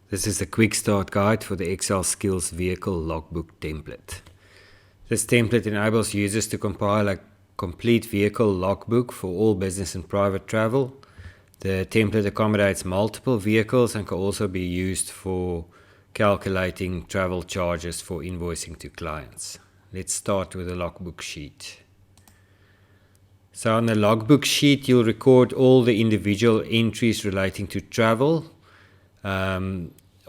This is a quick start guide for the Excel Skills Vehicle Logbook template. This template enables users to compile a complete vehicle logbook for all business and private travel. The template accommodates multiple vehicles and can also be used for calculating travel charges for invoicing to clients. Let's start with the logbook sheet. So on the logbook sheet, you'll record all the individual entries relating to travel.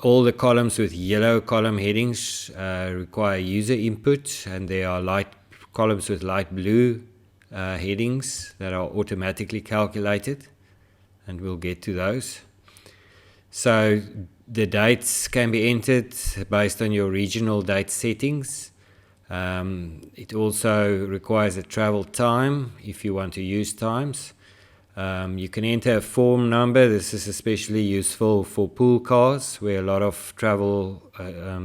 All the columns with yellow column headings require user input, and there are columns with light blue headings that are automatically calculated, and we'll get to those. So the dates can be entered based on your regional date settings. It also requires a travel time if you want to use times. You can enter a form number. This is especially useful for pool cars where a lot of travel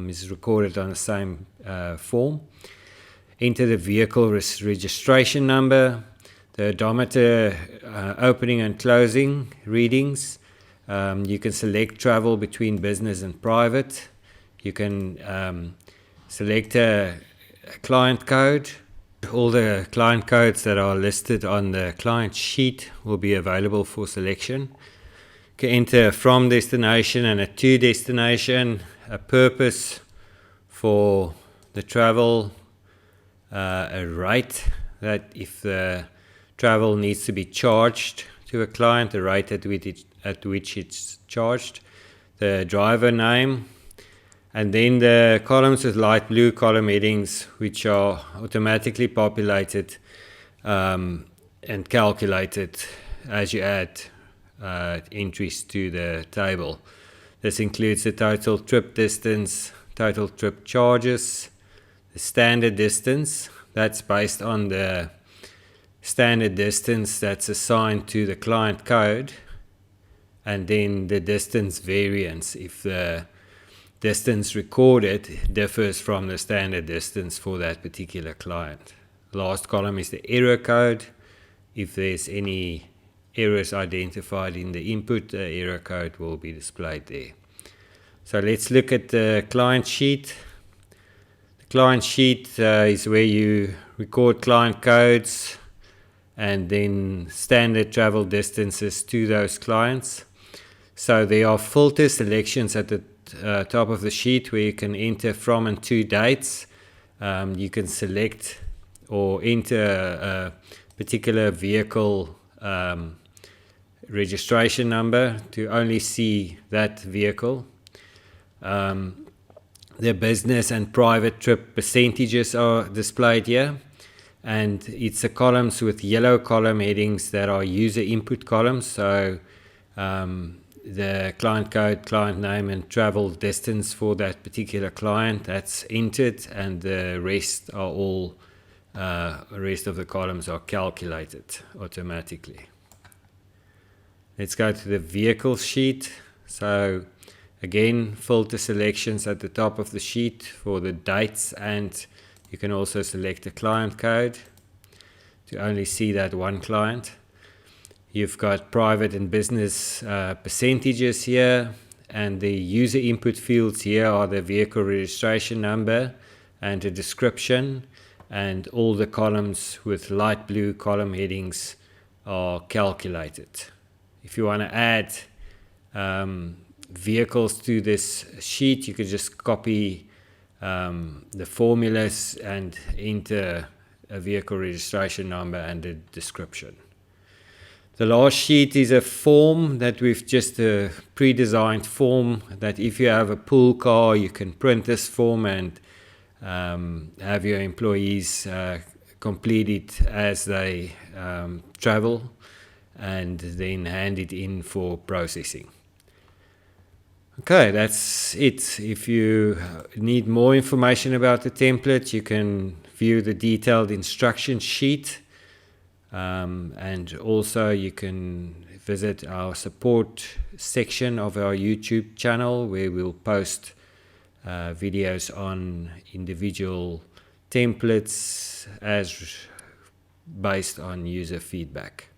is recorded on the same form. Enter the vehicle registration number, the odometer opening and closing readings. You can select travel between business and private. You can select a client code. All the client codes that are listed on the client sheet will be available for selection. You can enter a from destination and a to destination, a purpose for the travel, a rate that if the travel needs to be charged to a client, the rate at which it's charged, the driver name, and then the columns with light blue column headings, which are automatically populated and calculated as you add entries to the table. This includes the total trip distance, total trip charges, the standard distance, that's based on the standard distance that's assigned to the client code, and then the distance variance if the distance recorded differs from the standard distance for that particular client. Last column is the error code. If there's any errors identified in the input, the error code will be displayed there. So let's look at the client sheet. The client sheet is where you record client codes and then standard travel distances to those clients. So there are filter selections at the top of the sheet where you can enter from and to dates. You can select or enter a particular vehicle registration number to only see that vehicle. The business and private trip percentages are displayed here, and it's the columns with yellow column headings that are user input columns. So the client code, client name, and travel distance for that particular client, that's entered, and the rest of the columns are calculated automatically. Let's go to the vehicle sheet. So again, filter selections at the top of the sheet for the dates, and you can also select a client code to only see that one client. You've got private and business percentages here, and the user input fields here are the vehicle registration number and a description, and all the columns with light blue column headings are calculated. If you want to add vehicles to this sheet, you can just copy the formulas and enter a vehicle registration number and a description. The last sheet is a form that we've just a pre-designed form that if you have a pool car, you can print this form and have your employees complete it as they travel, and then hand it in for processing. Okay, that's it. If you need more information about the template, you can view the detailed instruction sheet. And also you can visit our support section of our YouTube channel where we'll post videos on individual templates as based on user feedback.